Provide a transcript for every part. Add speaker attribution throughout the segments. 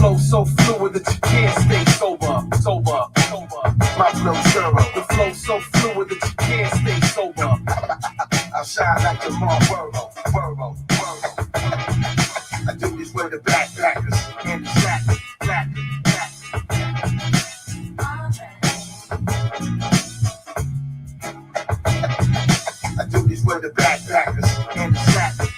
Speaker 1: flow so fluid that you can't stay sober. My flow thorough. The flow so fluid that you can't stay sober. I'll shine like Jamal Burrow. I do this with the backpackers and the jacket. I do this with the backpackers and the jacket.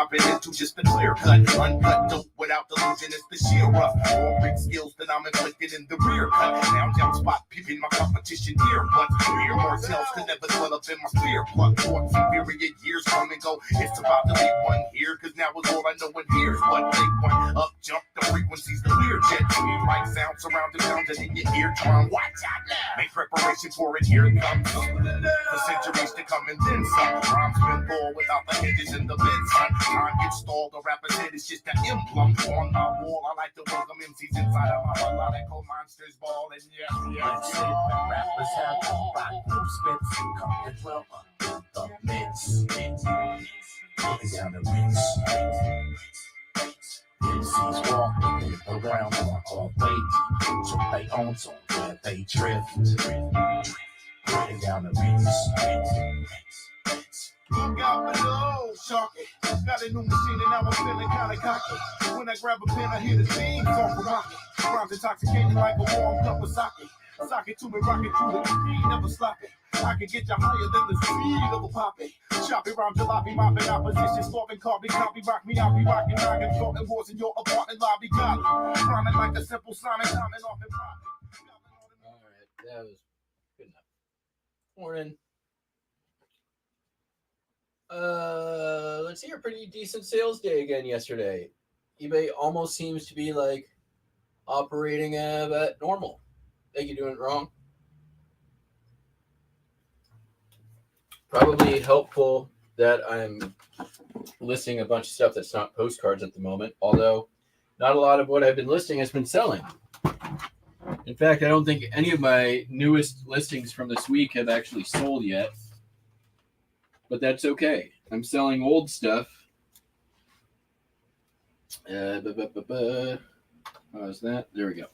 Speaker 2: I've been into just a clear cut, uncut dope without the
Speaker 1: version is the sheer rough. More big skills than I'm inflicted in the rear cut. Now down spot, peeping my competition here, but here more tells could never dwell up in my spear. Pluck fought superior years come and go. It's about to be one here, cause now it's all I know and here's what they want. Up jump the frequencies, the weird jet. Like sound surrounded sounds in your eardrum. Watch out now. Make preparation for it, here it comes. For centuries to come and then some. Rhymes been born without the hinges in the mid son. Time gets stalled, the rapper's head is just an emblem. On my wall, I like to welcome MCs inside of my melodical monsters ball. And
Speaker 2: Let's sit when rappers have the rock group spits. Come to 12 the mix. Pulling down the reach. MCs walking around on all weight. So they own some where they drift. Pulling down the reach.
Speaker 1: Look out below, sharky. Got a new machine and now I'm feeling kinda cocky. When I grab a pen, I hear the theme song from Rocky. Rhymes intoxicating like a warm cup of sake. Sock it to me, rock it through the beat, never sloppy. I can get you higher than the speed of a poppy. Choppy rhyme, jalopy, mopping opposition, storming, copy, rock me, I'll be rocking, knocking, talking wars in your apartment lobby. Got it. Rhyming like a simple Simon, timing off and popping.
Speaker 3: Alright, that was good enough. Morning. Let's see, a pretty decent sales day again yesterday. eBay almost seems to be like operating at normal. Think you're doing it wrong. Probably helpful that I'm listing a bunch of stuff that's not postcards at the moment, although not a lot of what I've been listing has been selling. In fact, I don't think any of my newest listings from this week have actually sold yet, but that's okay. I'm selling old stuff. How is that? There we go.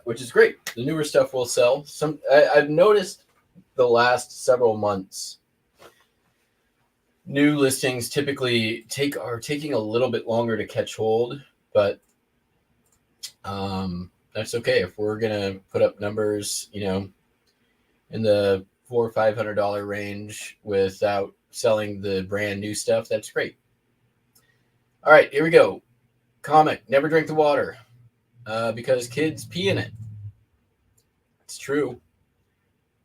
Speaker 3: Which is great. The newer stuff will sell. I've noticed the last several months, new listings typically are taking a little bit longer to catch hold, but that's okay. If we're gonna put up numbers, in the $400 or $500 range without selling the brand new stuff, that's great. All right, here we go. Comic: never drink the water. Because kids pee in it. It's true.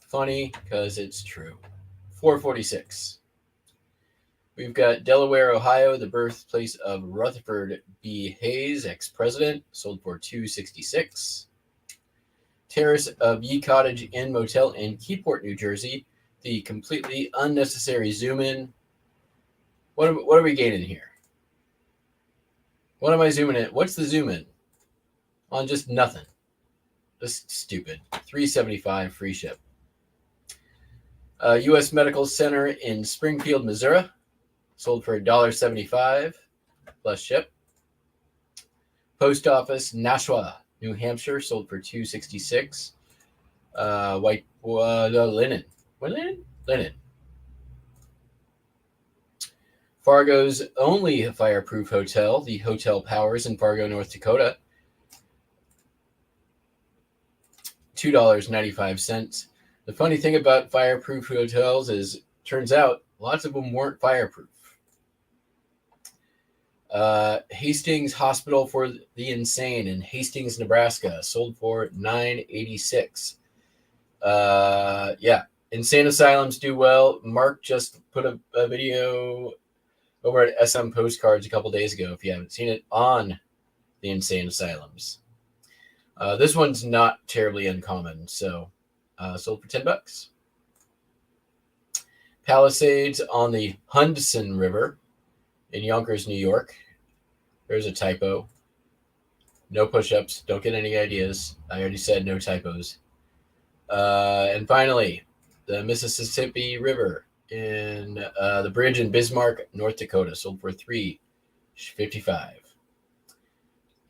Speaker 3: Funny because it's true. 446. We've got Delaware, Ohio, the birthplace of Rutherford B. Hayes, ex-president, sold for $266. Terrace of Ye Cottage Inn Motel in Keyport, New Jersey, the completely unnecessary zoom in. What are we gaining here? What am I zooming in? What's the zoom in? On just nothing. Just stupid. $375 free ship. U.S. Medical Center in Springfield, Missouri, sold for $1.75 plus ship. Post Office, Nashua, New Hampshire, sold for $266. White linen. What linen? Linen. Fargo's only fireproof hotel, the Hotel Powers in Fargo, North Dakota, $2.95. The funny thing about fireproof hotels is, turns out, lots of them weren't fireproof. Hastings Hospital for the Insane in Hastings, Nebraska, sold for $986. Insane asylums do well. Mark just put a video over at SM Postcards a couple days ago, if you haven't seen it, on the insane asylums. This one's not terribly uncommon, so sold for $10. Palisades on the Hudson River in Yonkers, New York. There's a typo. No push-ups. Don't get any ideas. I already said no typos. And finally, the Mississippi River in the bridge in Bismarck, North Dakota, sold for $355.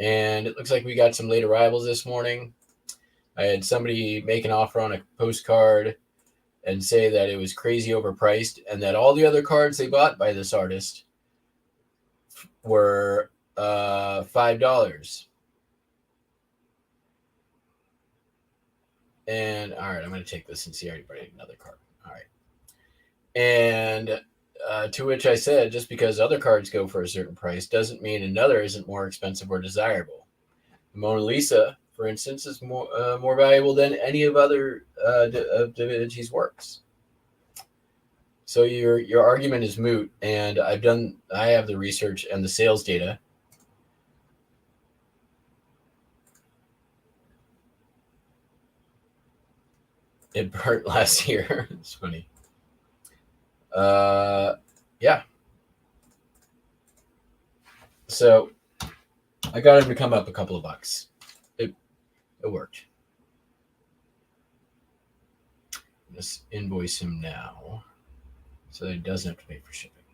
Speaker 3: And it looks like we got some late arrivals this morning. I had somebody make an offer on a postcard and say that it was crazy overpriced and that all the other cards they bought by this artist were $5. And all right, I'm going to take this and see everybody another card. All right. And To which I said, just because other cards go for a certain price doesn't mean another isn't more expensive or desirable. The Mona Lisa, for instance, is more valuable than any of other of Da Vinci's works. So your argument is moot, and I have the research and the sales data. It burnt last year. It's funny. Yeah. So I got him to come up a couple of bucks. It worked. Let's invoice him now so that he doesn't have to pay for shipping.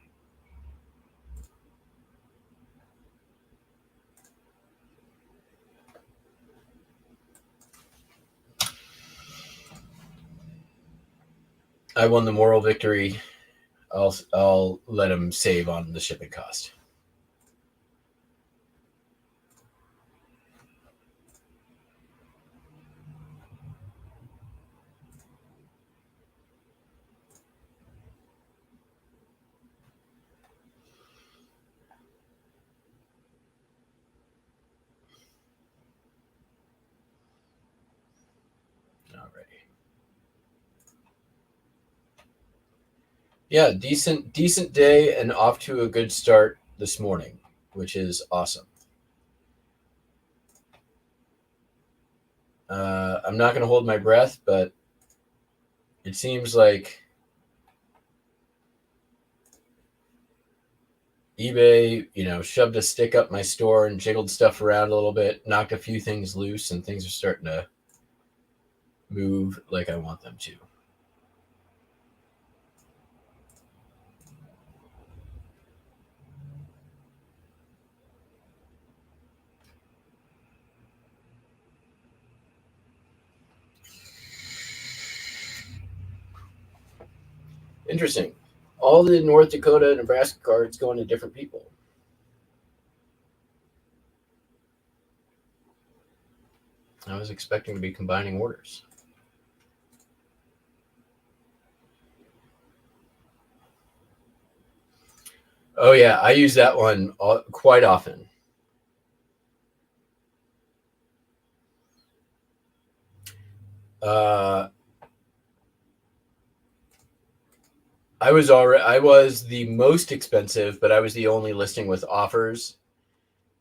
Speaker 3: I won the moral victory. I'll let him save on the shipping cost. Alrighty. Yeah, decent day and off to a good start this morning, which is awesome. I'm not going to hold my breath, but it seems like eBay, shoved a stick up my store and jiggled stuff around a little bit, knocked a few things loose, and things are starting to move like I want them to. Interesting. All the North Dakota, Nebraska cards going to different people. I was expecting to be combining orders. Oh, yeah. I use that one quite often. I was the most expensive, but I was the only listing with offers.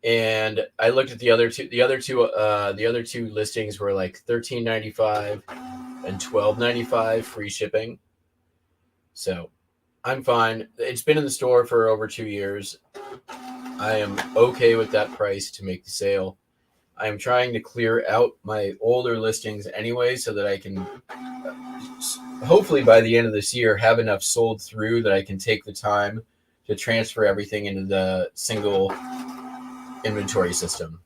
Speaker 3: And I looked at the other two listings were like $13.95 and $12.95 free shipping. So I'm fine. It's been in the store for over 2 years. I am okay with that price to make the sale. I am trying to clear out my older listings anyway so that I can hopefully by the end of this year have enough sold through that I can take the time to transfer everything into the single inventory system.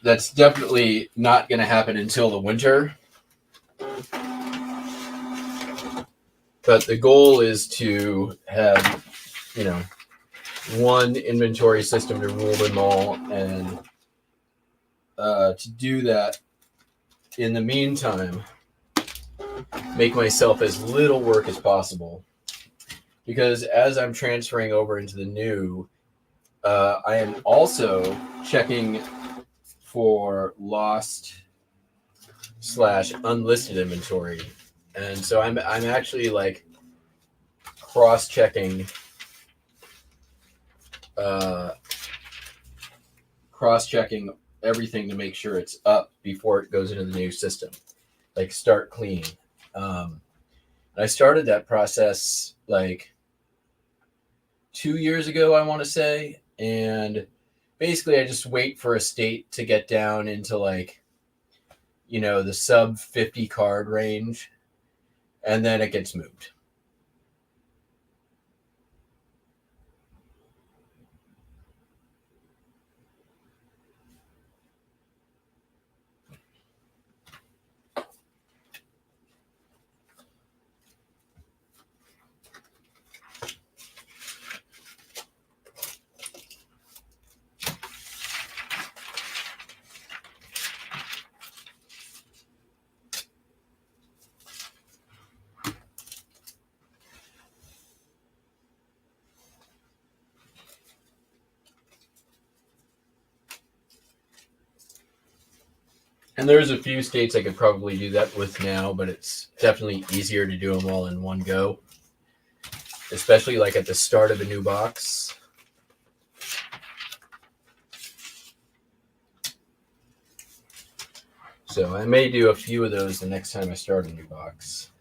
Speaker 3: That's definitely not going to happen until the winter. But the goal is to have, one inventory system to rule them all, and to do that, in the meantime, make myself as little work as possible. Because as I'm transferring over into the new, I am also checking for lost/unlisted inventory. And so I'm actually like cross-checking everything to make sure it's up before it goes into the new system. Like start clean. I started that process like 2 years ago, I want to say. And basically I just wait for a state to get down into like, the sub 50 card range, and then it gets moved. And there's a few states I could probably do that with now, but it's definitely easier to do them all in one go, especially like at the start of a new box. So I may do a few of those the next time I start a new box.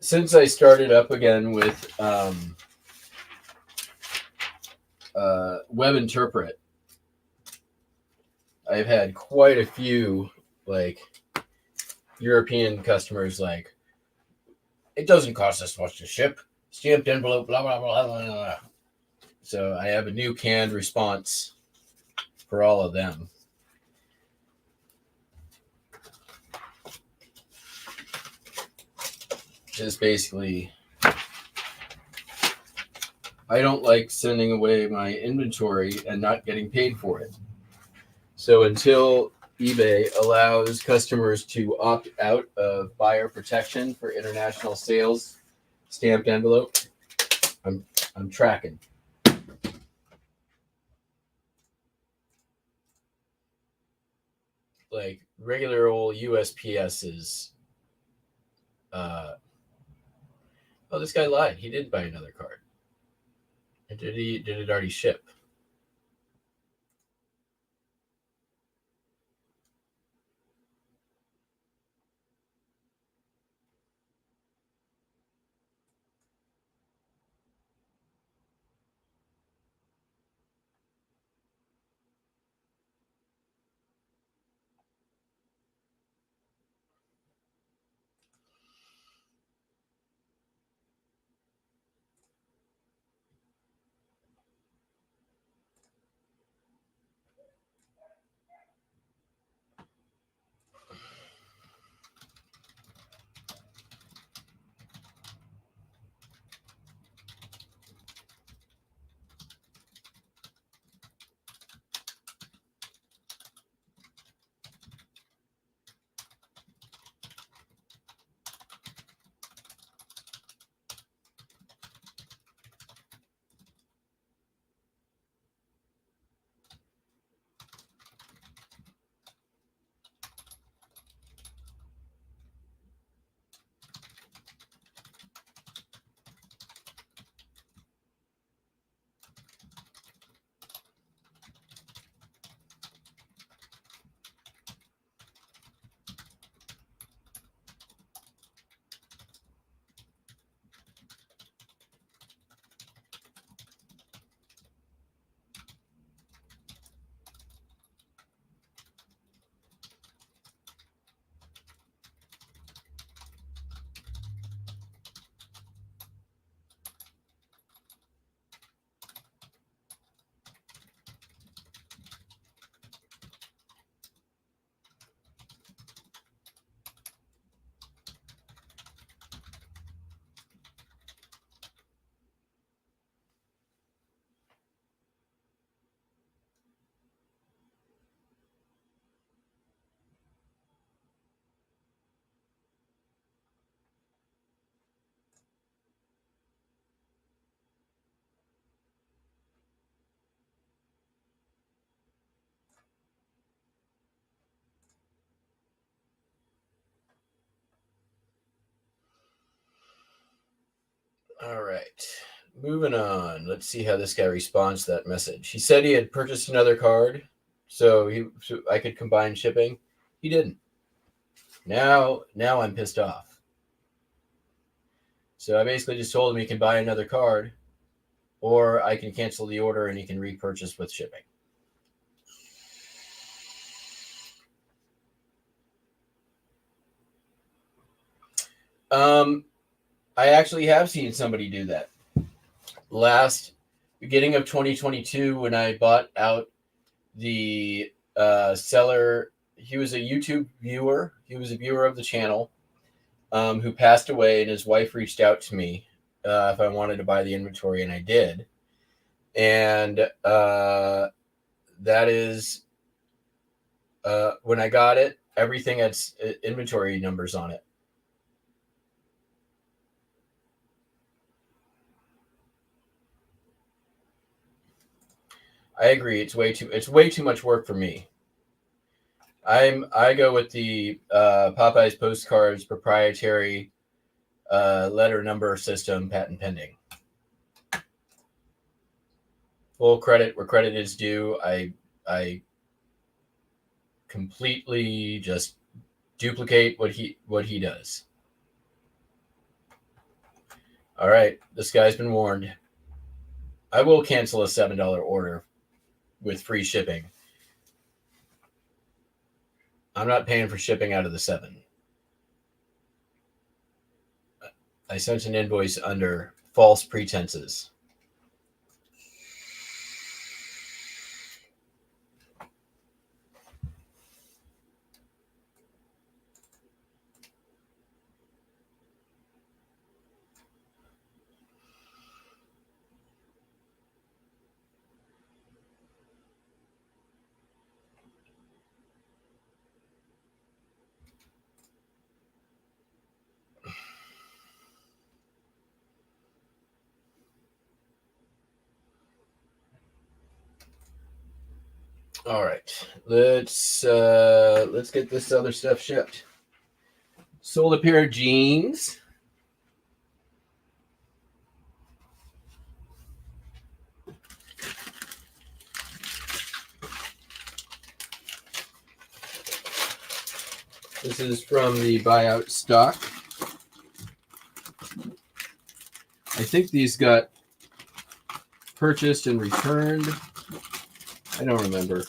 Speaker 3: Since I started up again with Web Interpret, I've had quite a few like European customers like, it doesn't cost us much to ship, stamped envelope, blah blah blah blah blah. So I have a new canned response for all of them. Just basically, I don't like sending away my inventory and not getting paid for it. So until eBay allows customers to opt out of buyer protection for international sales, stamped envelope, I'm tracking. Like regular old USPS is, oh, this guy lied. He did buy another card. Did it already ship? All right. Moving on. Let's see how this guy responds to that message. He said he had purchased another card so I could combine shipping. He didn't. Now I'm pissed off. So I basically just told him he can buy another card, or I can cancel the order and he can repurchase with shipping. I actually have seen somebody do that. Beginning of 2022, when I bought out the seller, he was a YouTube viewer. He was a viewer of the channel who passed away, and his wife reached out to me if I wanted to buy the inventory, and I did. And that is when I got it, everything had inventory numbers on it. I agree. It's way too much work for me. I go with the Popeyes Postcards proprietary letter number system, patent pending. Full credit where credit is due. I completely just duplicate what he does. All right, this guy's been warned. I will cancel a $7 order with free shipping. I'm not paying for shipping out of the $7. I sent an invoice under false pretenses. All right, let's get this other stuff shipped. Sold a pair of jeans. This is from the buyout stock. I think these got purchased and returned. I don't remember.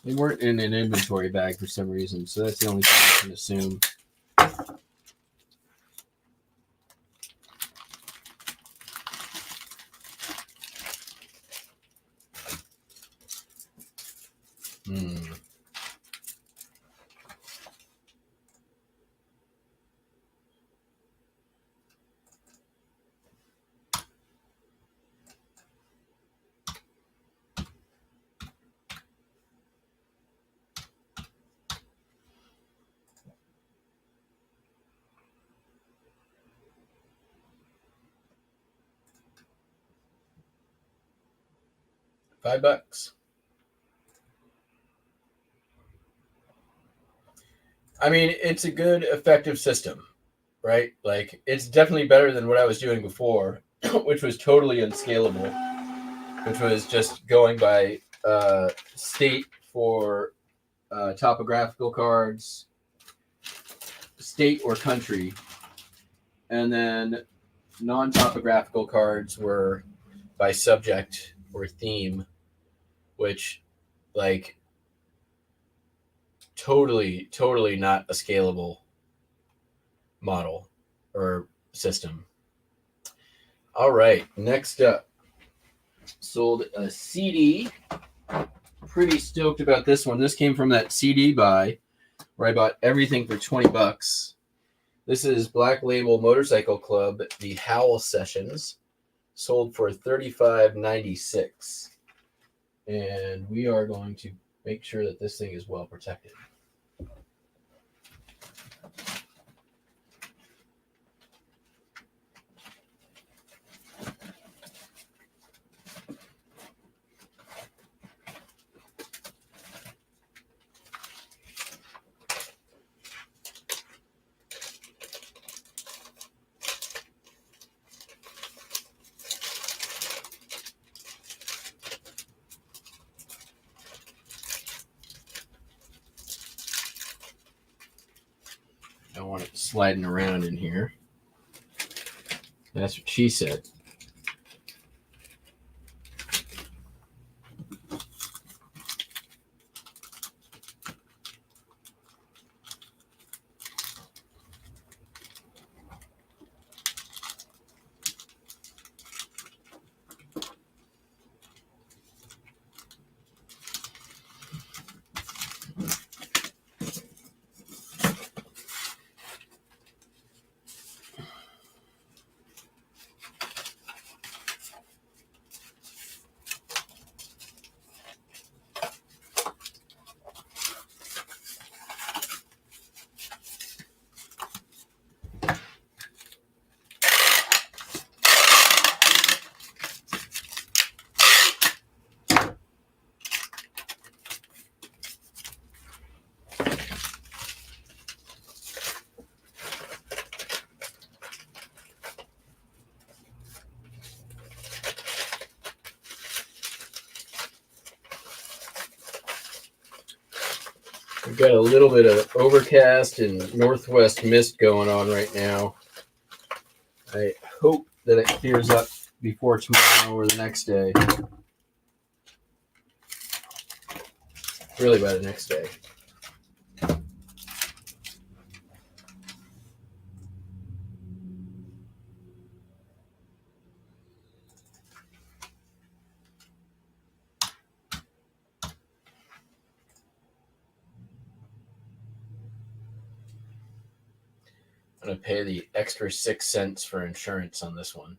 Speaker 3: They weren't in an inventory bag for some reason, so that's the only thing I can assume. $5. I mean, it's a good, effective system, right? Like, it's definitely better than what I was doing before, which was totally unscalable, which was just going by state for topographical cards, state or country, and then non-topographical cards were by subject or theme, which, like, totally not a scalable model or system. All right, next up, sold a CD. Pretty stoked about this one. This came from that CD buy where I bought everything for $20. This is Black Label Motorcycle Club, the Howl Sessions, sold for $35.96. And we are going to make sure that this thing is well protected. Don't want it sliding around in here. That's what she said. We've got a little bit of overcast and northwest mist going on right now. I hope that it clears up before tomorrow or the next day. Really by the next day. I'm going to pay the extra 6 cents for insurance on this one.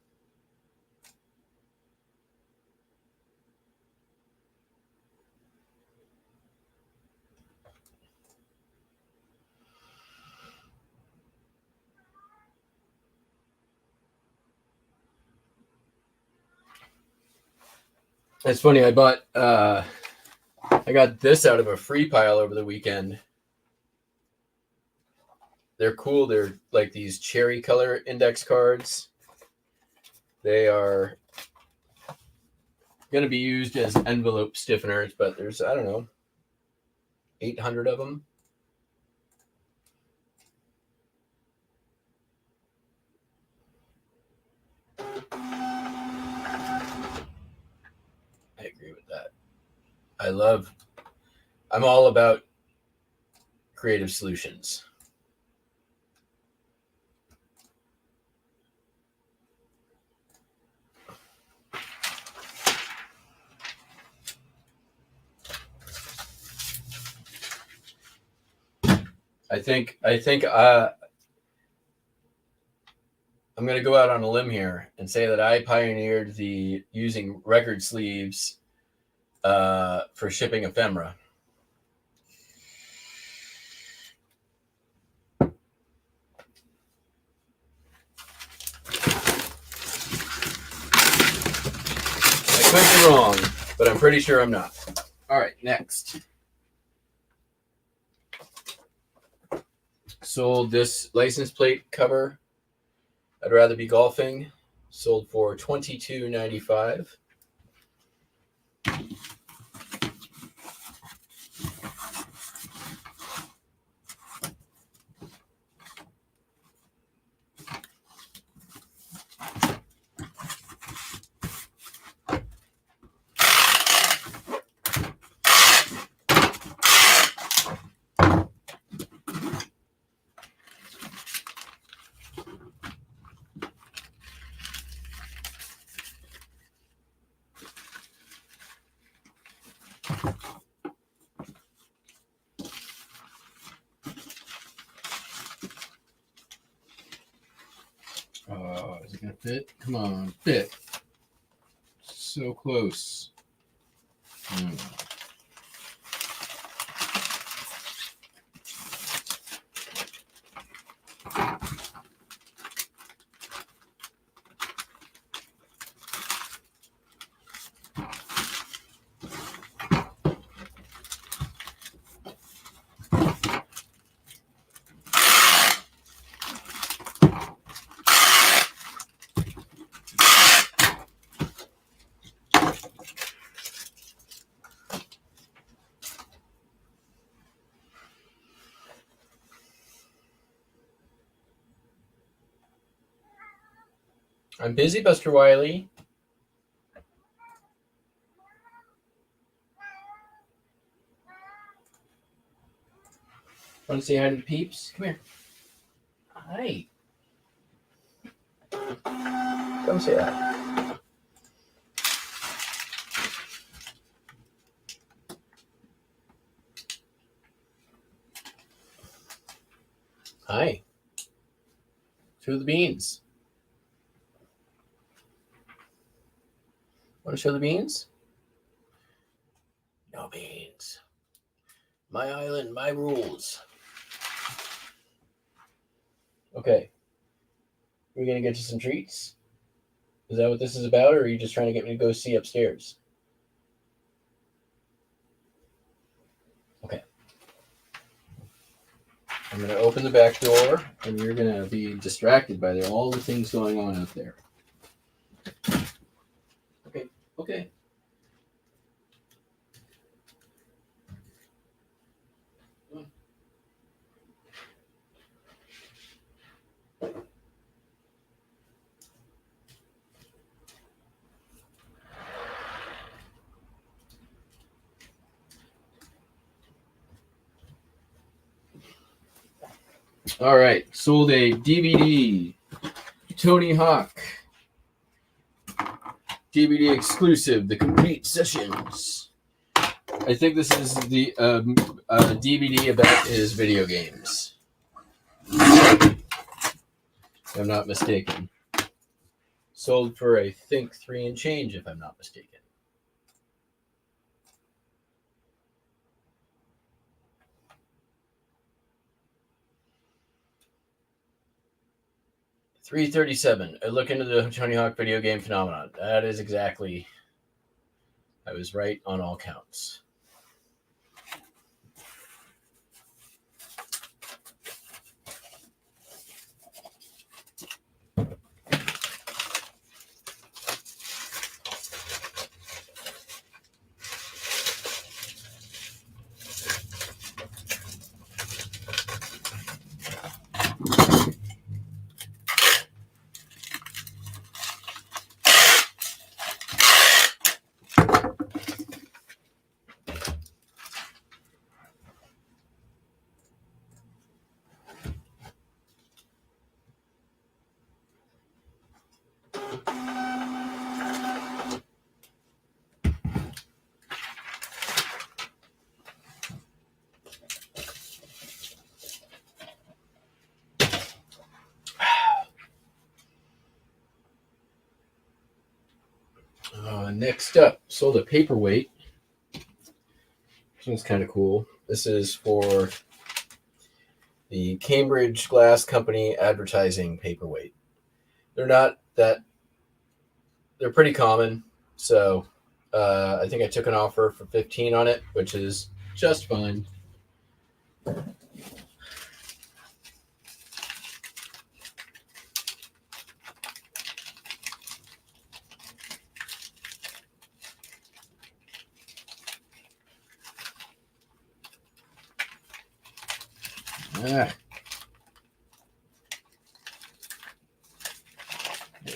Speaker 3: It's funny, I got this out of a free pile over the weekend. They're cool. They're like these cherry color index cards. They are going to be used as envelope stiffeners, but there's, I don't know, 800 of them. I agree with that. I'm all about creative solutions. I think I'm going to go out on a limb here and say that I pioneered using record sleeves for shipping ephemera. I could be wrong, but I'm pretty sure I'm not. All right, next. Sold this license plate cover. I'd rather be golfing. Sold for $22.95. Is it going to fit? Come on, fit. So close. I'm busy, Buster Wiley. Want to say hi to the peeps? Come here. Hi. Come say hi. Hi. Show the beans. Want to show the beans? No beans. My island, my rules. Okay. We're going to get you some treats? Is that what this is about, or are you just trying to get me to go see upstairs? Okay. I'm going to open the back door, and you're going to be distracted by all the things going on out there. Okay. Okay. All right, sold a DVD, Tony Hawk, DVD exclusive, The Complete Sessions. I think this is the DVD about his video games. If I'm not mistaken. Sold for, I think, $3 and change, if I'm not mistaken. $337. A look into the Tony Hawk video game phenomenon. That is exactly. I was right on all counts. Next up, sold a paperweight. This one's kind of cool. This is for the Cambridge Glass Company advertising paperweight. They're pretty common. So I think I took an offer for $15 on it, which is just fine. There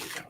Speaker 3: we go.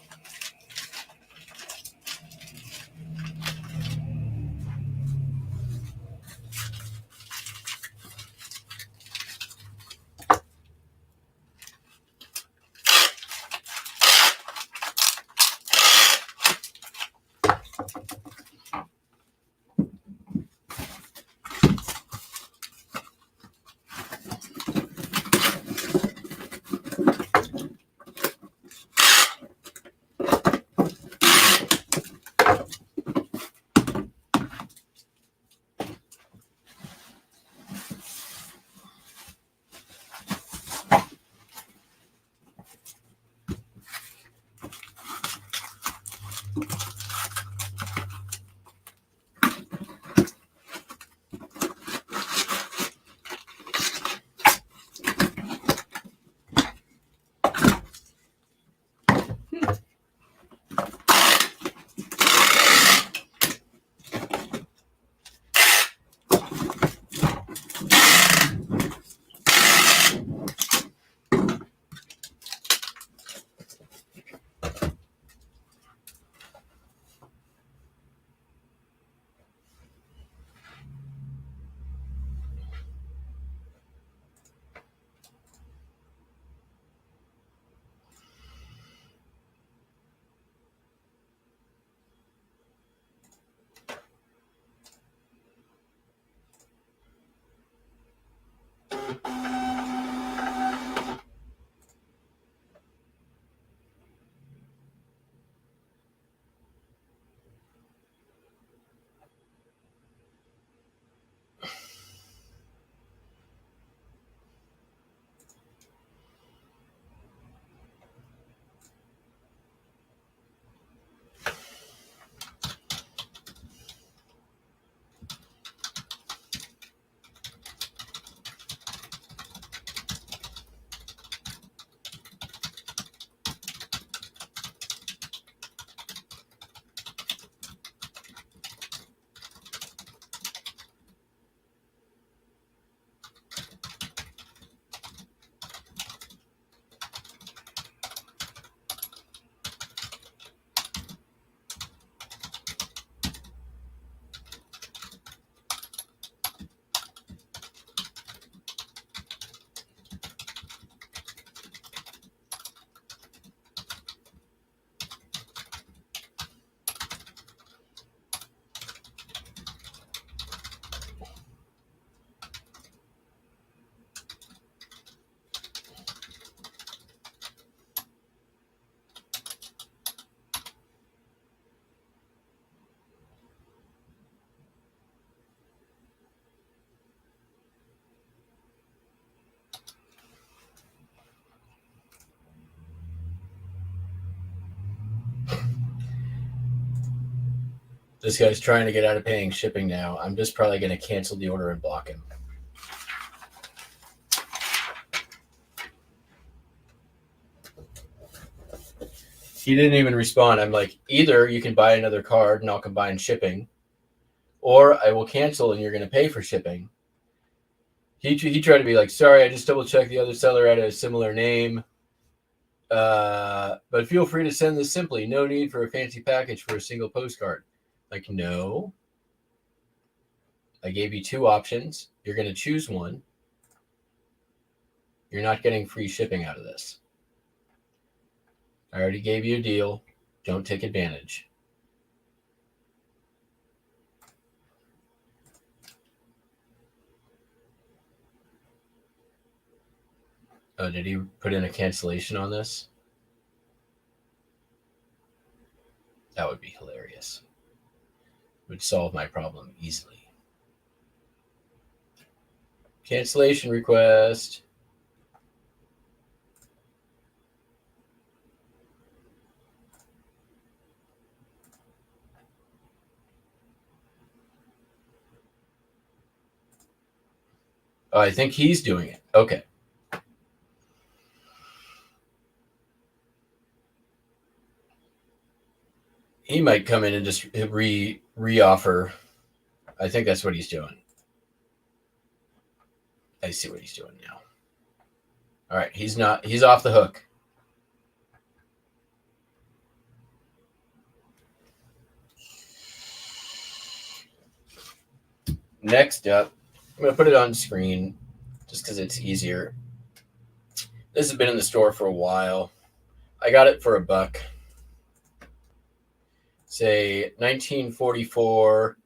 Speaker 3: This guy's trying to get out of paying shipping now. I'm just probably going to cancel the order and block him. He didn't even respond. I'm like, either you can buy another card and I'll combine shipping, or I will cancel and you're going to pay for shipping. He tried to be like, sorry, I just double checked the other seller had a similar name. But feel free to send this simply. No need for a fancy package for a single postcard. Like, no. I gave you two options. You're going to choose one. You're not getting free shipping out of this. I already gave you a deal. Don't take advantage. Oh, did he put in a cancellation on this? That would be hilarious. It would solve my problem easily. Cancellation request. Oh, I think he's doing it. Okay. He might come in and just re-offer. I think that's what he's doing. I see what he's doing now. All right, he's off the hook. Next up, I'm going to put it on screen just because it's easier. This has been in the store for a while. I got it for $1. Say 1944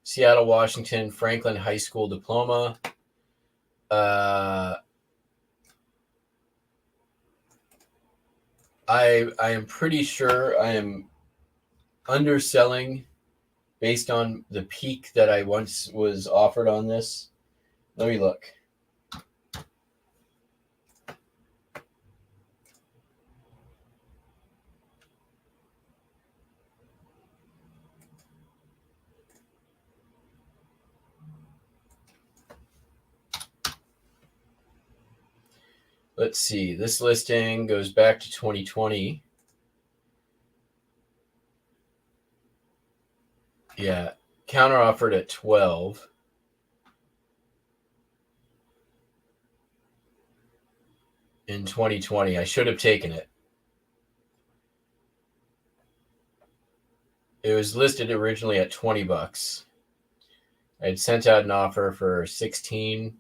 Speaker 3: Seattle, Washington, Franklin High School diploma. I am pretty sure I am underselling based on the peak that I once was offered on this. Let me look. Let's see. This listing goes back to 2020. Yeah, counter offered at 12. In 2020, I should have taken it. It was listed originally at $20. I had sent out an offer for 16.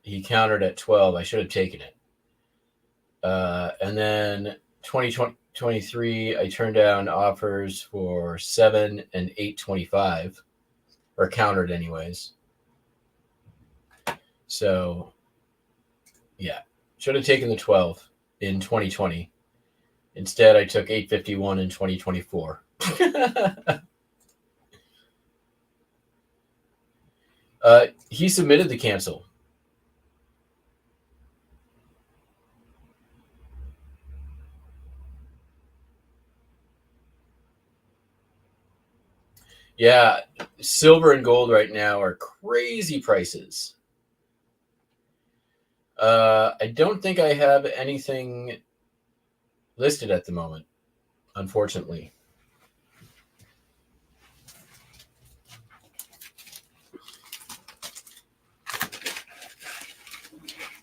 Speaker 3: He countered at 12. I should have taken it. And then 2023, I turned down offers for 7 and 8.25, or countered anyways. So, yeah, should have taken the 12 in 2020. Instead, I took 8.51 in 2024. He submitted the cancel. Yeah, silver and gold right now are crazy prices. I don't think I have anything listed at the moment, unfortunately.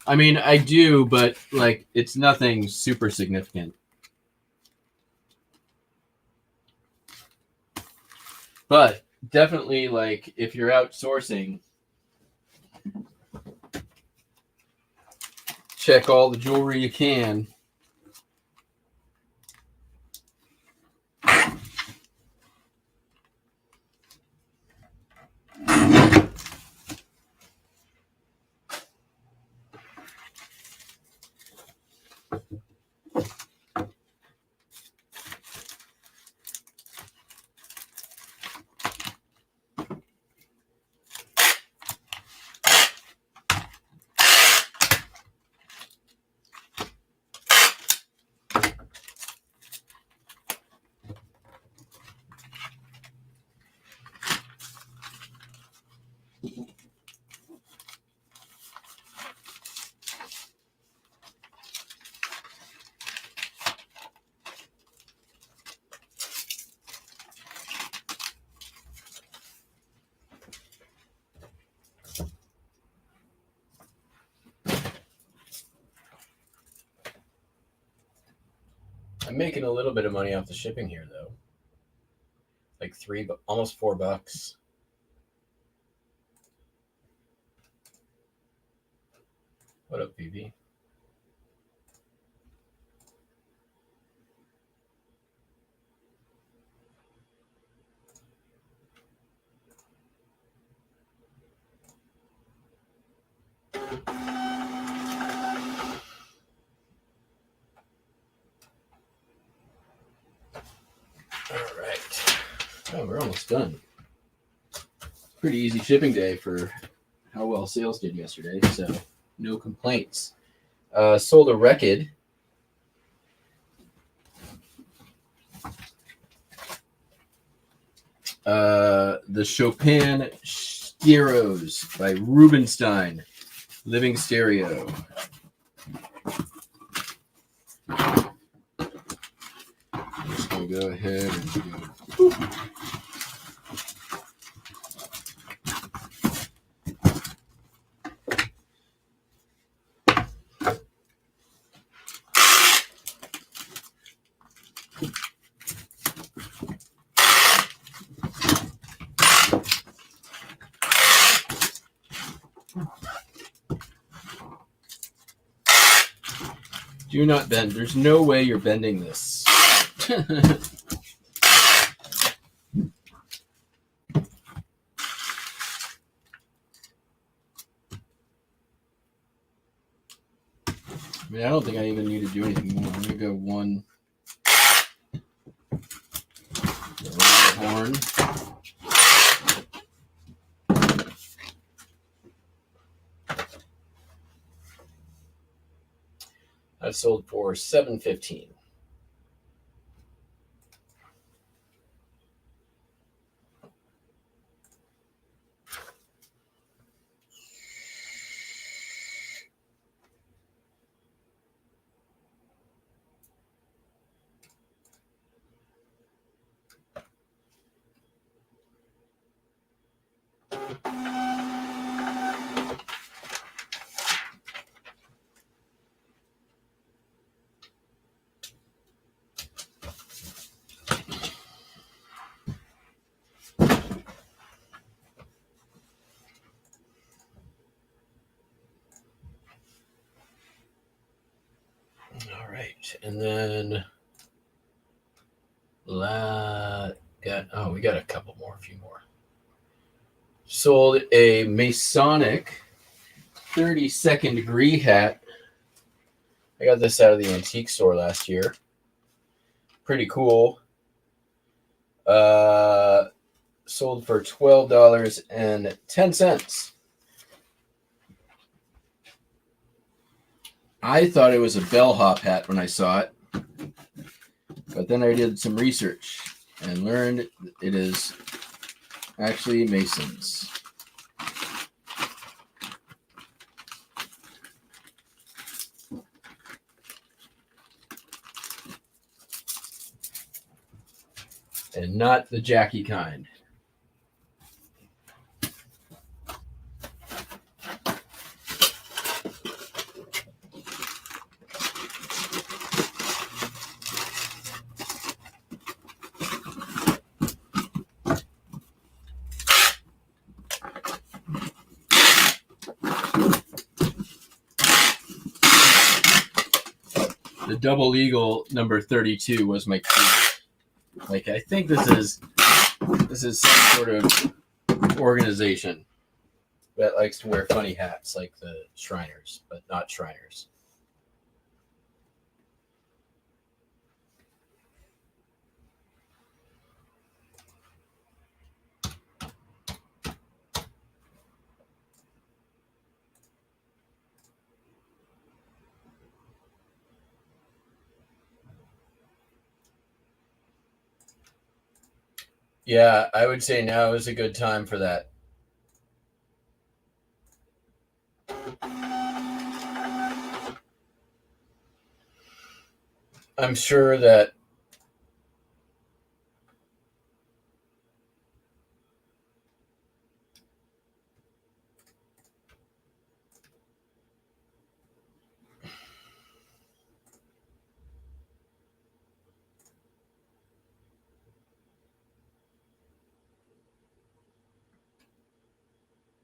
Speaker 3: I mean, I do, but like it's nothing super significant. But definitely, like, if you're outsourcing, check all the jewelry you can. I'm making a little bit of money off the shipping here, though. Like almost $4. What up, BB? All right. Oh, we're almost done. Pretty easy shipping day for how well sales did yesterday, so no complaints. Sold a record. The Chopin Stereos by Rubinstein, Living Stereo. I'm just going to go ahead and do. Do not bend. There's no way you're bending this. I mean, I don't think I even need to do anything more. I'm going to go one horn. I've sold for $7.15. All right, and then we got a few more. Sold a Masonic 32nd degree hat. I got this out of the antique store last year. Pretty cool. Sold for $12.10. I thought it was a bellhop hat when I saw it, but then I did some research and learned it is actually Mason's. And not the Jackie kind. The double eagle number 32 was my key. Like, I think this is some sort of organization that likes to wear funny hats like the Shriners, but not Shriners. Yeah, I would say now is a good time for that. I'm sure that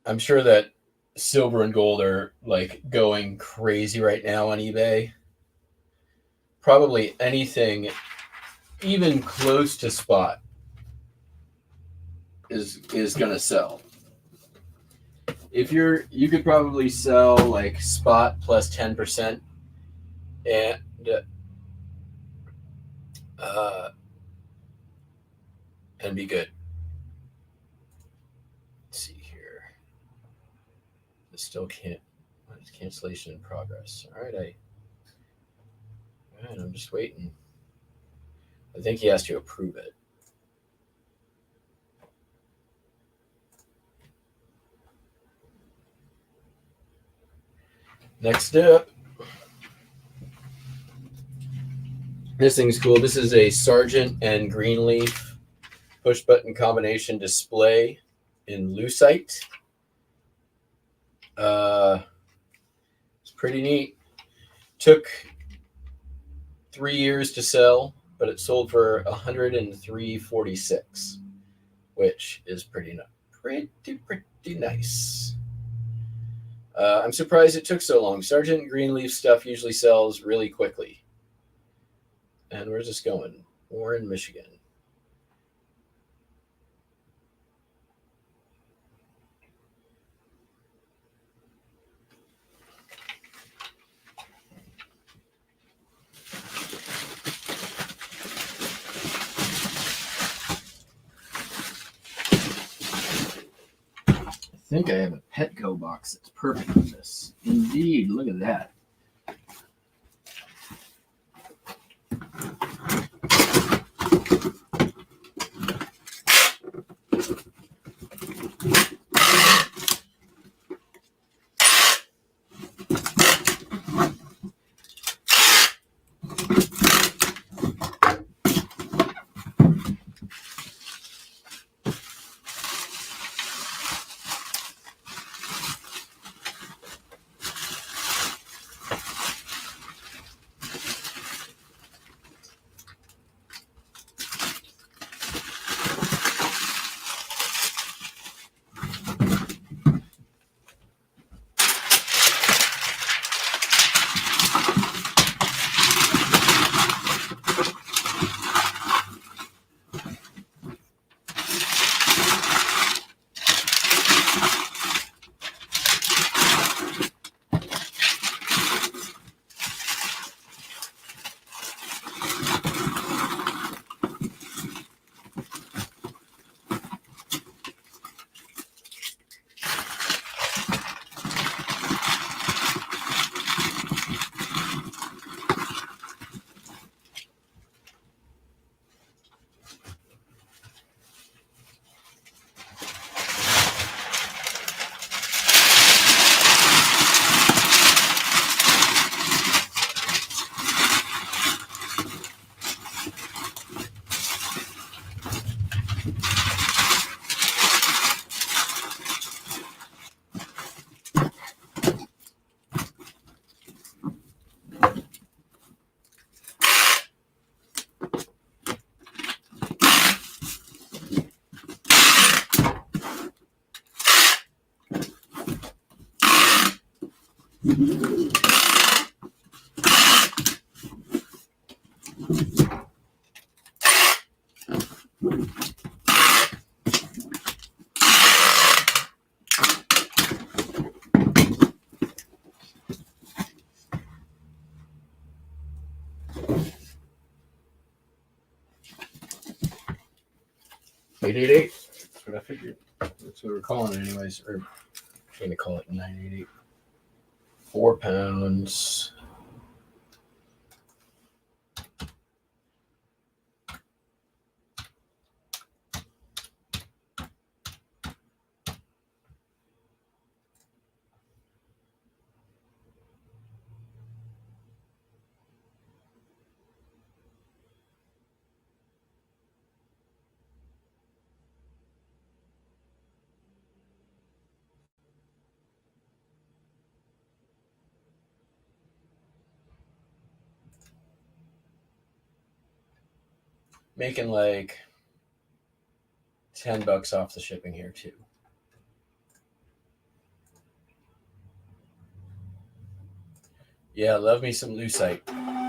Speaker 3: I'm sure that silver and gold are like going crazy right now on eBay. Probably anything even close to spot is going to sell. If you could probably sell like spot plus 10% and be good. Let's see here. This still can't. Cancellation in progress. All right, I'm just waiting. I think he has to approve it. Next up, this thing's cool. This is a Sargent and Greenleaf push button combination display in lucite. It's pretty neat. Took 3 years to sell, but it sold for $103.46, which is pretty nice. I'm surprised it took so long. Sargent and Greenleaf stuff usually sells really quickly. And where's this going? Warren, Michigan. I think I have a Petco box that's perfect for this. Indeed, look at that. $888. That's what I figured. That's what we're calling it anyways. Or I'm going to call it $988. 4 pounds. Making like $10 off the shipping here too. Yeah, love me some lucite.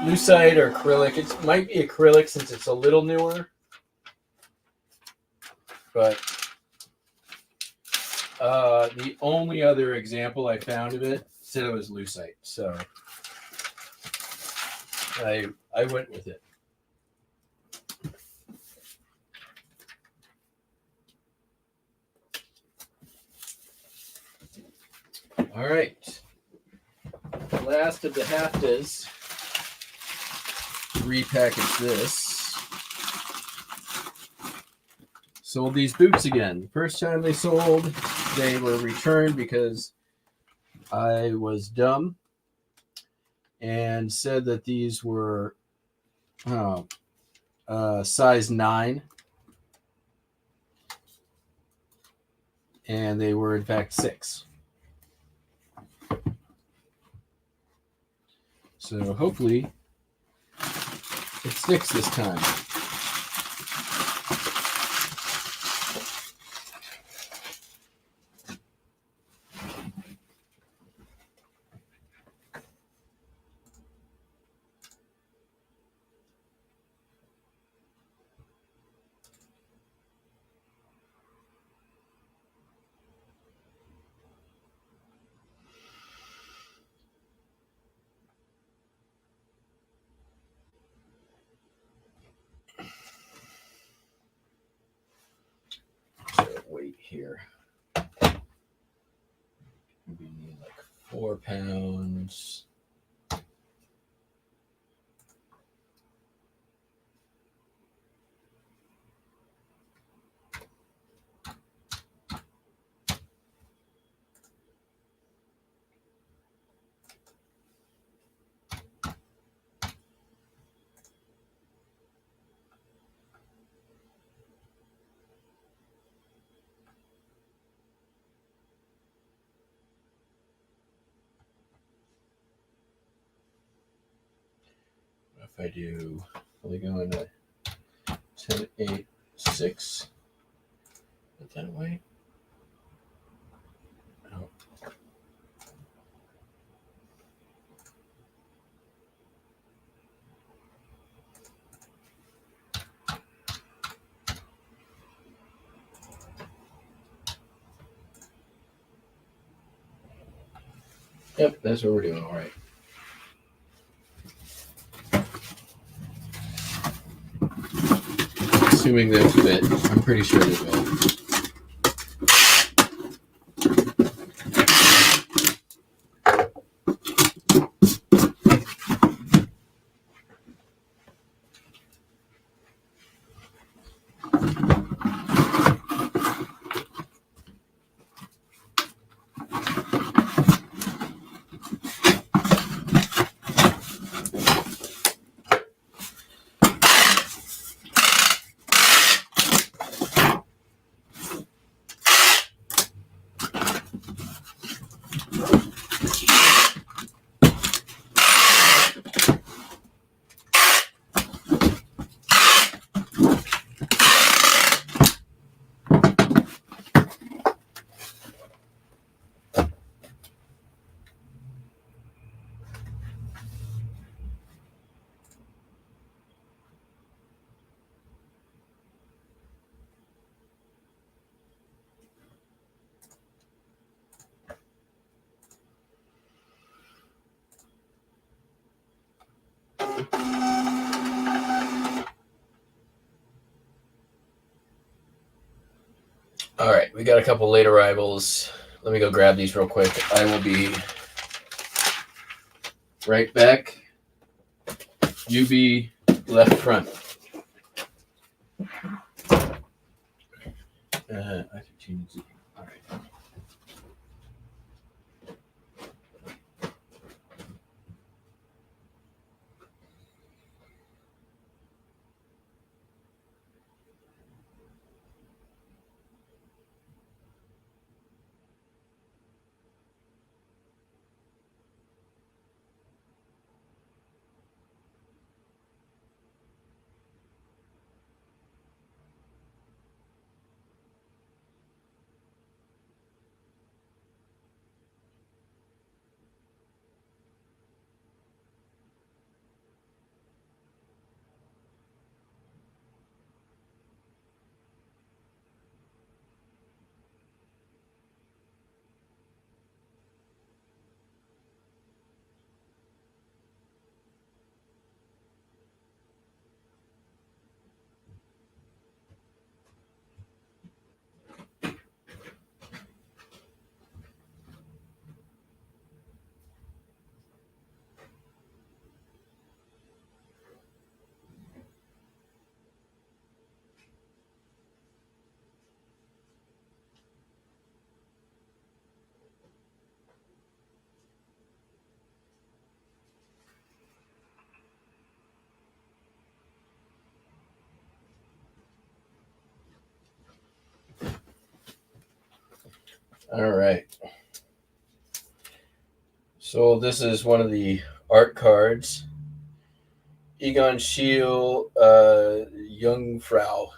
Speaker 3: Lucite or acrylic. It might be acrylic since it's a little newer. But the only other example I found of it said it was lucite. So I went with it. All right. Last of the haftas. Repackage this. Sold these boots again. First time they sold, they were returned because I was dumb and said that these were size 9. And they were, in fact, 6. So hopefully it sticks this time. So weight here. We need like 4 pounds. If I do, only going to 10, 8, 6. Put that away. Oh. Yep, that's what we're doing. All right. Assuming they'll fit. I'm pretty sure they will. All right, we got a couple late arrivals. Let me go grab these real quick. I will be right back. You be left front. I think she needs it. All right. All right. So this is one of the art cards. Egon Schiele, Jungfrau,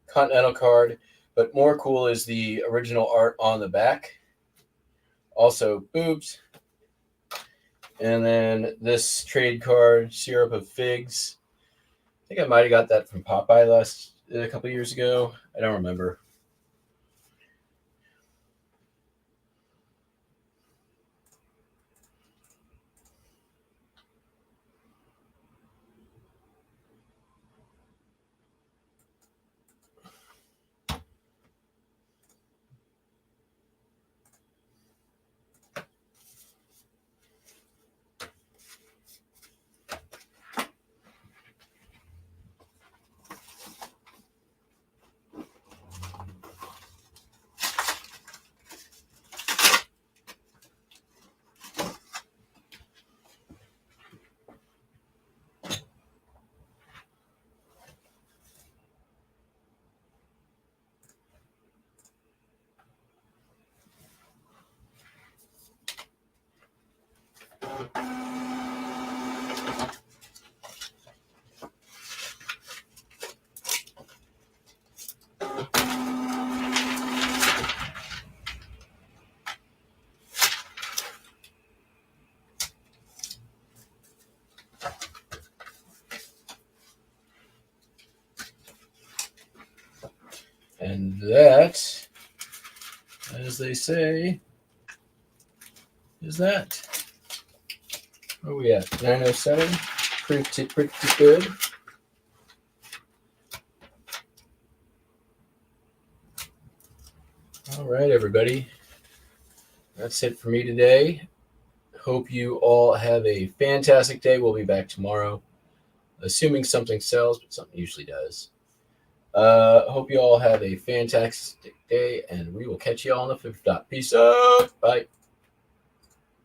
Speaker 3: Continental card. But more cool is the original art on the back. Also boobs. And then this trade card, Syrup of Figs. I think I might have got that from Popeye a couple years ago. I don't remember. And that, as they say, is that. Where are we at? 9:07. Pretty good. All right, everybody. That's it for me today. Hope you all have a fantastic day. We'll be back tomorrow, assuming something sells, but something usually does. Hope you all have a fantastic day, and we will catch you all on the flip top. Peace out. Bye.